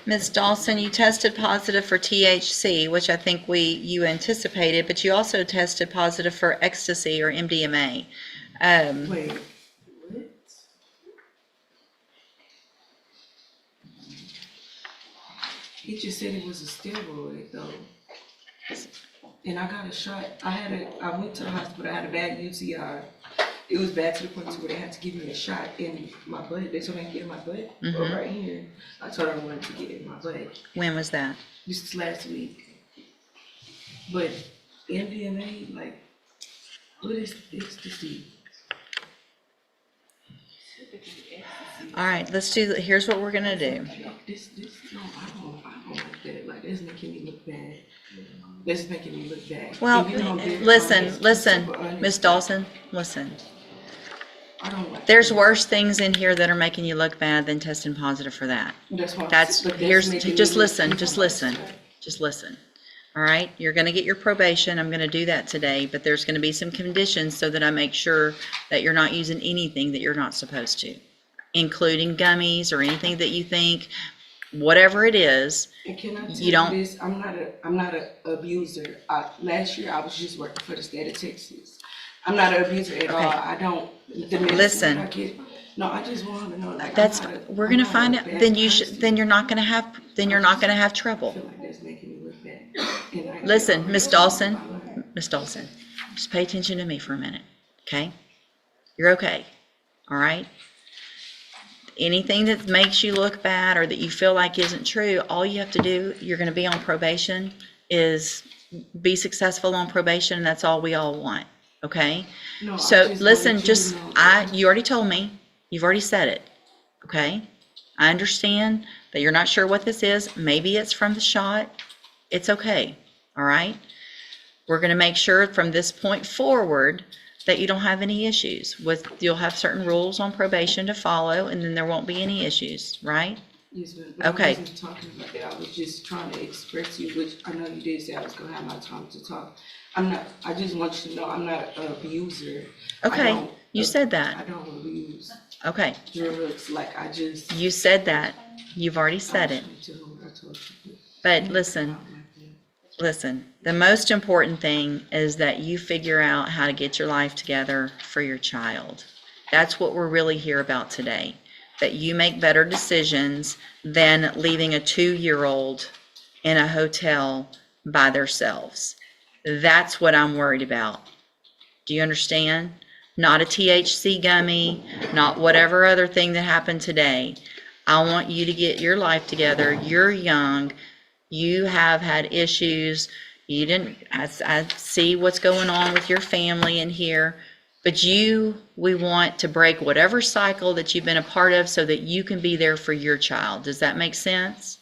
Ms. Dawson, you tested positive for THC, which I think you anticipated, but you also tested positive for ecstasy or MDMA. Wait, what? He just said it was a steroid though. And I got a shot. I went to the hospital, I had a bad UTI. It was bad to the point where they had to give me a shot in my butt. They told me I get in my butt, or right here. I told her I wanted to get in my butt. When was that? Just last week. But MDMA, like, what is ecstasy? All right, here's what we're gonna do. No, I don't like that. Like, that's making me look bad. That's making me look bad. Well, listen, Miss Dawson, listen. I don't like There's that. worse things in here that are making you look bad than testing positive for that. Just listen. All right, you're gonna get your probation. I'm gonna do that today, but there's gonna be some conditions so that I make sure that you're not using anything that you're not supposed to, including gummies or anything that you think, whatever it is. And can I tell you this? I'm not an abuser. Last year I was just working for the state of Texas. I'm not an abuser at all. I don't. Listen. No, I just want to know. Like, we're gonna find out. Then you're not gonna have trouble. I feel like that's making me look bad. Listen, Miss Dawson, just pay attention to me for a minute, okay? You're okay, all right? Anything that makes you look bad or that you feel like isn't true, all you have to do, you're gonna be on probation, is be successful on probation, and that's all we all want, okay? No, So listen, you already told me, you've already said it, okay? I understand that you're not sure what this is. Maybe it's from the shot. It's okay, all right? We're gonna make sure from this point forward that you don't have any issues you'll have certain rules on probation to follow, and then there won't be any issues, right? Yes, ma'am. Okay. I wasn't talking about that. I was just trying to express you, which I know you did say I was gonna have my time to talk. I just want you to know I'm not an abuser. Okay, you said that. I don't abuse Okay, drugs, you said that. You've already said it. I told you. But listen, the most important thing is that you figure out how to get your life together for your child. That's what we're really here about today. That you make better decisions than leaving a 2-year-old in a hotel by themselves. That's what I'm worried about. Do you understand? Not a THC gummy, not whatever other thing that happened today. I want you to get your life together. You're young. You have had issues. I see what's going on with your family in here. But we want to break whatever cycle that you've been a part of so that you can be there for your child. Does that make sense?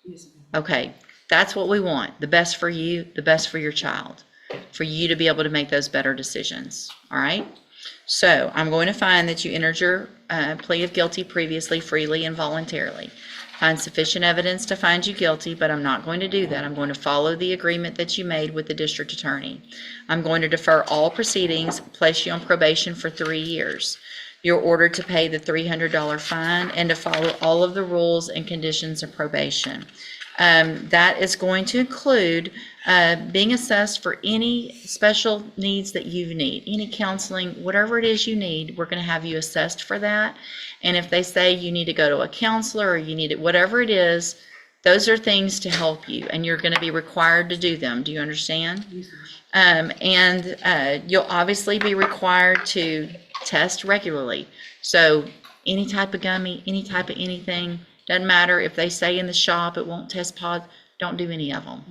Yes, ma'am. Okay, that's what we want. The best for you, the best for your child. For you to be able to make those better decisions, all right? So I'm going to find that you entered your plea of guilty previously, freely and voluntarily. Find sufficient evidence to find you guilty, but I'm not going to do that. I'm going to follow the agreement that you made with the district attorney. I'm going to defer all proceedings, place you on probation for 3 years. You're ordered to pay the $300 fine and to follow all of the rules and conditions of probation. That is going to include being assessed for any special needs that you need, any counseling, whatever it is you need, we're going to have you assessed for that. And if they say you need to go to a counselor or you need it, whatever it is, those are things to help you, and you're going to be required to do them. Do you understand? And you'll obviously be required to test regularly. So any type of gummy, any type of anything, doesn't matter if they say in the shop it won't test positive, don't do any of them.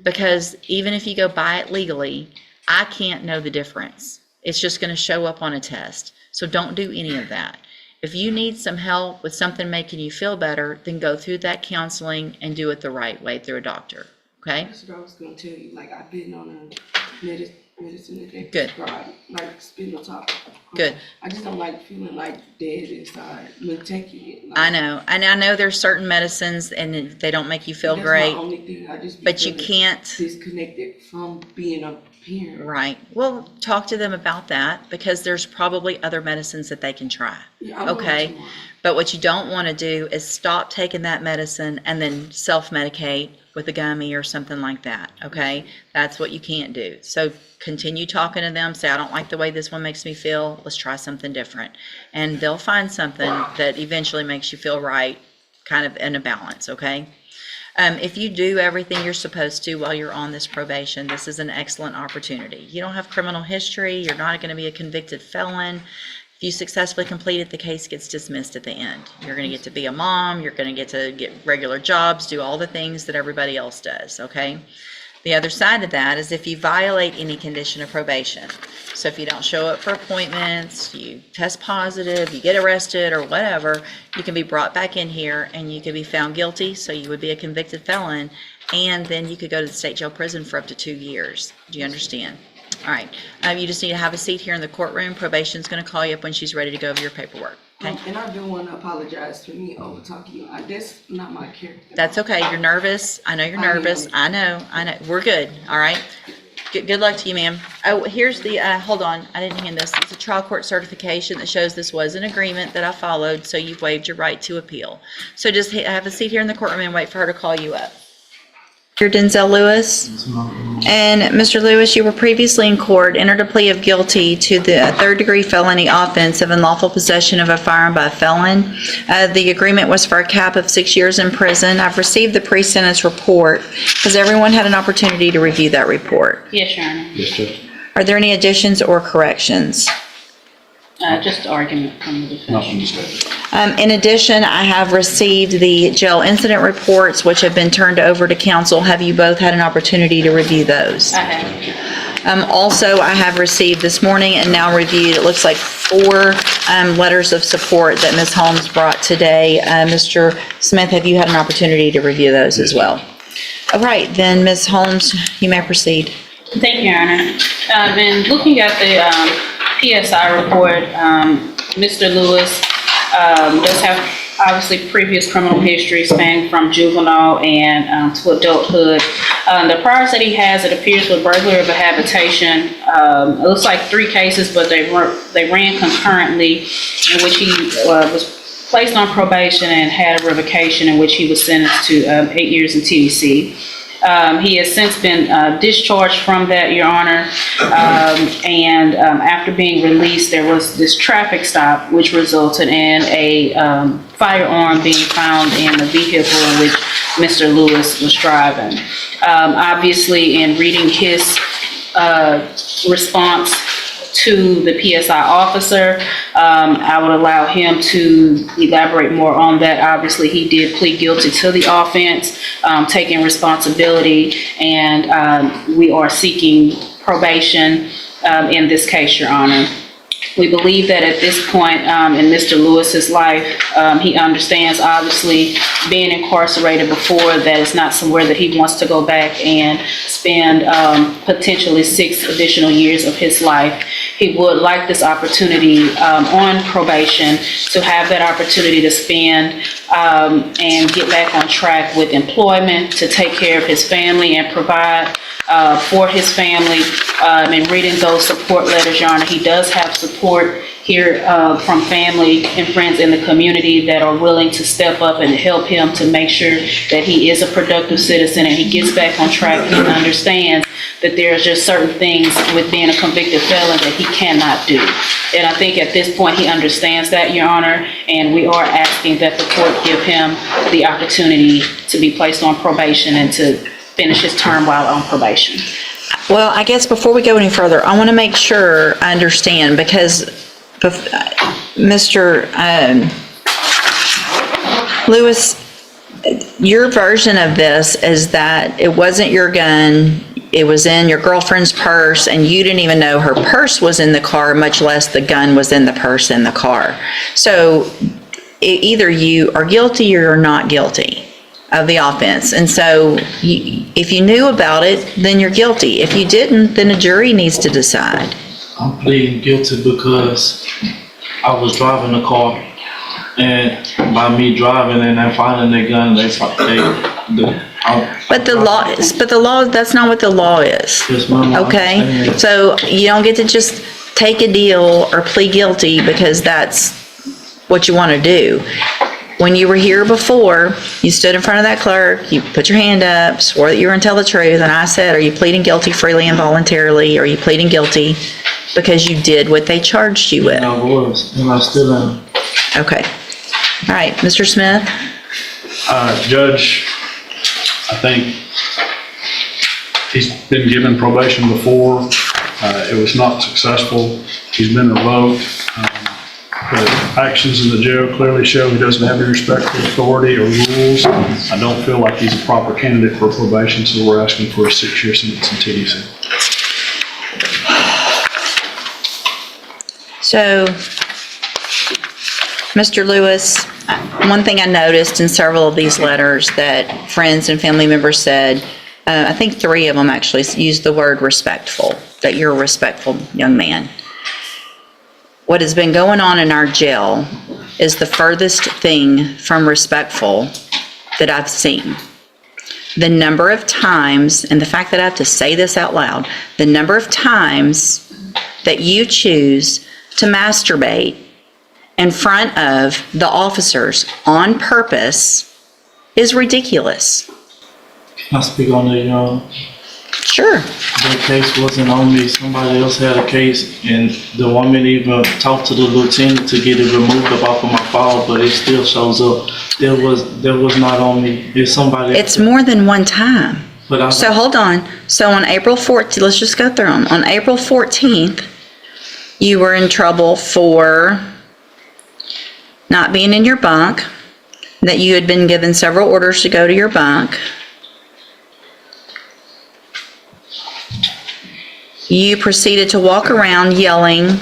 Because even if you go buy it legally, I can't know the difference. It's just going to show up on a test. So don't do any of that. If you need some help with something making you feel better, then go through that counseling and do it the right way through a doctor. Okay? That's what I was going to tell you. Like, I've been on a medicine that they Good. prescribe, like spinal top. Good. I just don't like feeling like dead inside when taking it. Like, I know. And I know there's certain medicines and they don't make you feel great. That's my only thing. I just But you can't. disconnected from being a parent. Right. Well, talk to them about that because there's probably other medicines that they can try. Yeah, I'm Okay. going tomorrow. But what you don't want to do is stop taking that medicine and then self-medicate with a gummy or something like that. Okay. That's what you can't do. So continue talking to them. Say, I don't like the way this one makes me feel. Let's try something different. And they'll find something that eventually makes you feel right, kind of in a balance. Okay. If you do everything you're supposed to while you're on this probation, this is an excellent opportunity. You don't have criminal history. You're not going to be a convicted felon. If you successfully complete it, the case gets dismissed at the end. You're going to get to be a mom. You're going to get regular jobs, do all the things that everybody else does, okay? The other side of that is if you violate any condition of probation. So if you don't show up for appointments, you test positive, you get arrested or whatever, you can be brought back in here and you can be found guilty, so you would be a convicted felon, and then you could go to the state jail prison for up to 2 years. Do you understand? All right. You just need to have a seat here in the courtroom. Probation's going to call you up when she's ready to go over your paperwork. Okay? And I do want to apologize for me over talking you. That's not my character. That's okay. You're nervous. I know you're nervous. I know. We're good. All right. Good luck to you, ma'am. Oh, here's the, hold on. I didn't hand this. It's a trial court certification that shows this was an agreement that I followed, so you've waived your right to appeal. So just have a seat here in the courtroom and wait for her to call you up. You're Denzel Lewis. And Mr. Lewis, you were previously in court, entered a plea of guilty to the third-degree felony offense of unlawful possession of a firearm by a felon. The agreement was for a cap of 6 years in prison. I've received the pre-sentence report. Has everyone had an opportunity to review that report? Yes, Your Honor. Yes, Judge. Are there any additions or corrections? Just the argument from the defense. Nothing, Judge. In addition, I have received the jail incident reports, which have been turned over to counsel. Have you both had an opportunity to review those? I have. Also, I have received this morning and now reviewed, it looks like 4 letters of support that Ms. Holmes brought today. Mr. Smith, have you had an opportunity to review those as well? All right, then Ms. Holmes, you may proceed. Thank you, Your Honor. I've been looking at the PSI report. Mr. Lewis does have obviously previous criminal history spanning from juvenile and to adulthood. The priors that he has, it appears with burglary of a habitation. It looks like 3 cases, but they ran concurrently, in which he was placed on probation and had a revocation, in which he was sentenced to 8 years in TDC. He has since been discharged from that, Your Honor, and after being released, there was this traffic stop which resulted in a firearm being found in the vehicle in which Mr. Lewis was driving. Obviously, in reading his response to the PSI officer, I would allow him to elaborate more on that. Obviously, he did plead guilty to the offense, taking responsibility, and we are seeking probation in this case, Your Honor. We believe that at this point in Mr. Lewis's life, he understands, obviously, being incarcerated before, that it's not somewhere that he wants to go back and spend potentially 6 additional years of his life. He would like this opportunity on probation to have that opportunity to spend and get back on track with employment, to take care of his family and provide for his family. And reading those support letters, Your Honor, he does have support here from family and friends in the community that are willing to step up and help him to make sure that he is a productive citizen and he gets back on track and understands that there are just certain things with being a convicted felon that he cannot do. And I think at this point he understands that, Your Honor, and we are asking that the court give him the opportunity to be placed on probation and to finish his term while on probation. Well, I guess before we go any further, I want to make sure I understand, because Mr. Lewis, your version of this is that it wasn't your gun, it was in your girlfriend's purse, and you didn't even know her purse was in the car, much less the gun was in the purse in the car. So either you are guilty or you're not guilty of the offense. And so if you knew about it, then you're guilty. If you didn't, then a jury needs to decide. I'm pleading guilty because I was driving the car, and by me driving and then finding the gun, But the law, that's not what the law is. Yes, ma'am. I Okay, understand. so you don't get to just take a deal or plead guilty because that's what you want to do. When you were here before, you stood in front of that clerk, you put your hand up, swore that you were going to tell the truth, and I said, are you pleading guilty freely and voluntarily? Or are you pleading guilty because you did what they charged you with? And I was, and I still am. Okay. All right, Mr. Smith? Judge, I think he's been given probation before. It was not successful. He's been revoked. The actions in the jail clearly show he doesn't have any respect for authority or rules. I don't feel like he's a proper candidate for probation, so we're asking for a 6-year sentence in TDC. So, Mr. Lewis, one thing I noticed in several of these letters that friends and family members said, I think 3 of them actually used the word respectful, that you're a respectful young man. What has been going on in our jail is the furthest thing from respectful that I've seen. The number of times, and the fact that I have to say this out loud, the number of times that you choose to masturbate in front of the officers on purpose is ridiculous. Can I speak on that, Your Honor? Sure. The case wasn't on me. Somebody else had a case, and the woman even talked to the lieutenant to get it removed off of my file, but it still shows up. That was not on me. It's somebody. It's more than one time. But I. So hold on. So on April 14th, let's just go through them. On April 14th, you were in trouble for not being in your bunk, that you had been given several orders to go to your bunk. You proceeded to walk around yelling,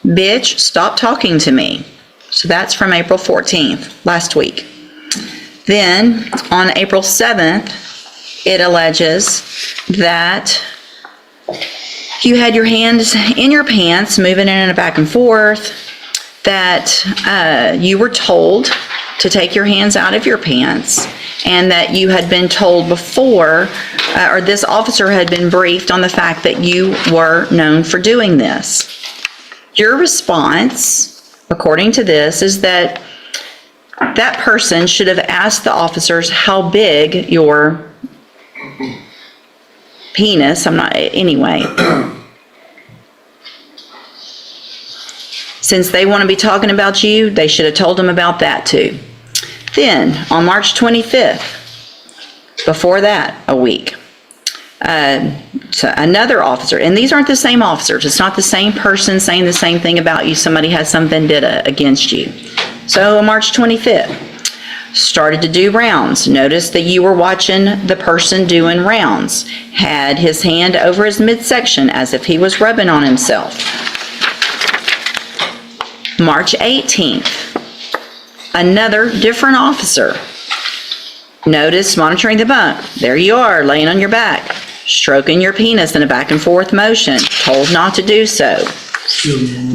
"Bitch, stop talking to me." So that's from April 14th, last week. Then on April 7th, it alleges that you had your hands in your pants, moving in and back and forth, that you were told to take your hands out of your pants, and that you had been told before, or this officer had been briefed on the fact that you were known for doing this. Your response, according to this, is that that person should have asked the officers how big your penis, anyway. Since they want to be talking about you, they should have told them about that too. Then, on March 25th, before that, a week, so another officer, and these aren't the same officers, it's not the same person saying the same thing about you, somebody has some vendetta against you. So on March 25th, started to do rounds. Noticed that you were watching the person doing rounds, had his hand over his midsection as if he was rubbing on himself. March 18th, another different officer noticed monitoring the bunk. There you are, laying on your back, stroking your penis in a back and forth motion, told not to do so.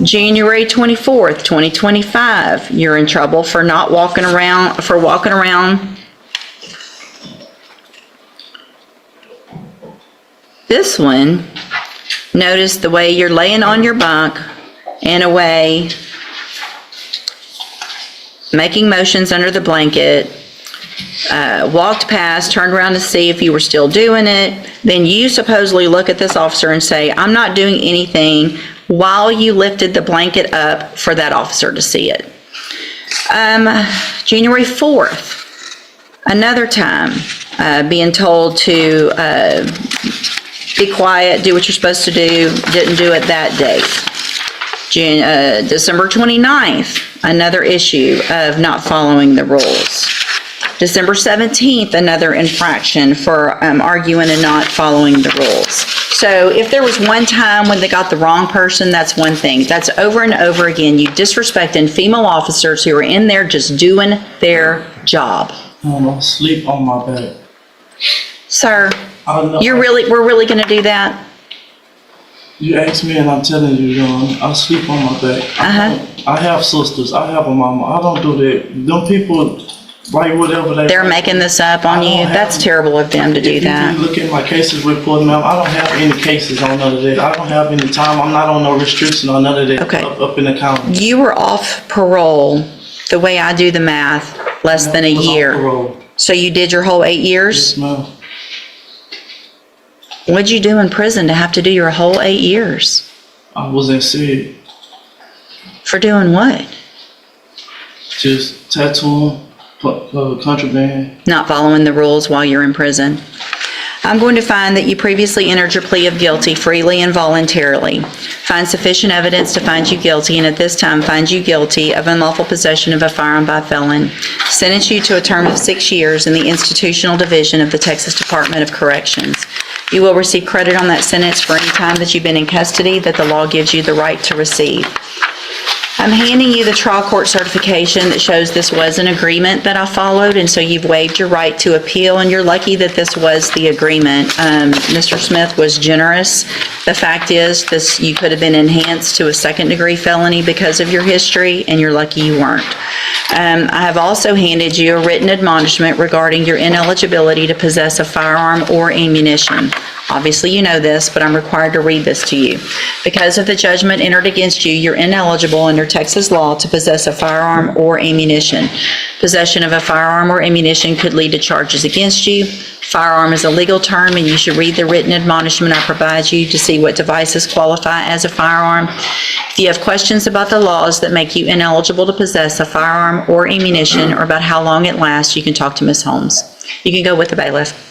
January 24th, 2025, you're in trouble for walking around. This one, notice the way you're laying on your bunk in a way, making motions under the blanket, walked past, turned around to see if you were still doing it. Then you supposedly look at this officer and say, "I'm not doing anything," while you lifted the blanket up for that officer to see it. January 4th, another time, being told to be quiet, do what you're supposed to do, didn't do it that day. December 29th, another issue of not following the rules. December 17th, another infraction for arguing and not following the rules. So if there was one time when they got the wrong person, that's one thing. That's over and over again, you disrespecting female officers who are in there just doing their job. I sleep on my back. Sir, I know. we're really gonna do that? You asked me, and I'm telling you, John, I sleep on my back. Uh-huh. I have sisters. I have a mama. I don't do that. Them people write whatever they. They're making this up on I don't you? have- That's terrible of them to do If that. you look at my cases report, ma'am, I don't have any cases on none of that. I don't have any time. I'm not on no restriction on none of that. Okay. Up in the county. You were off parole, the way I do the math, less than a Was on year. parole. So you did your whole 8 years? Yes, ma'am. What'd you do in prison to have to do your whole 8 years? I was in SIG. For doing what? Just tattooing, contraband. Not following the rules while you're in prison. I'm going to find that you previously entered your plea of guilty freely and voluntarily. Find sufficient evidence to find you guilty, and at this time find you guilty of unlawful possession of a firearm by a felon. Sentence you to a term of 6 years in the institutional division of the Texas Department of Corrections. You will receive credit on that sentence for any time that you've been in custody that the law gives you the right to receive. I'm handing you the trial court certification that shows this was an agreement that I followed, and so you've waived your right to appeal, and you're lucky that this was the agreement. Mr. Smith was generous. The fact is, you could have been enhanced to a second-degree felony because of your history, and you're lucky you weren't. I have also handed you a written admonishment regarding your ineligibility to possess a firearm or ammunition. Obviously, you know this, but I'm required to read this to you. Because of the judgment entered against you, you're ineligible under Texas law to possess a firearm or ammunition. Possession of a firearm or ammunition could lead to charges against you. Firearm is a legal term, and you should read the written admonishment I provide you to see what devices qualify as a firearm. If you have questions about the laws that make you ineligible to possess a firearm or ammunition, or about how long it lasts, you can talk to Ms. Holmes. You can go with the bailiff.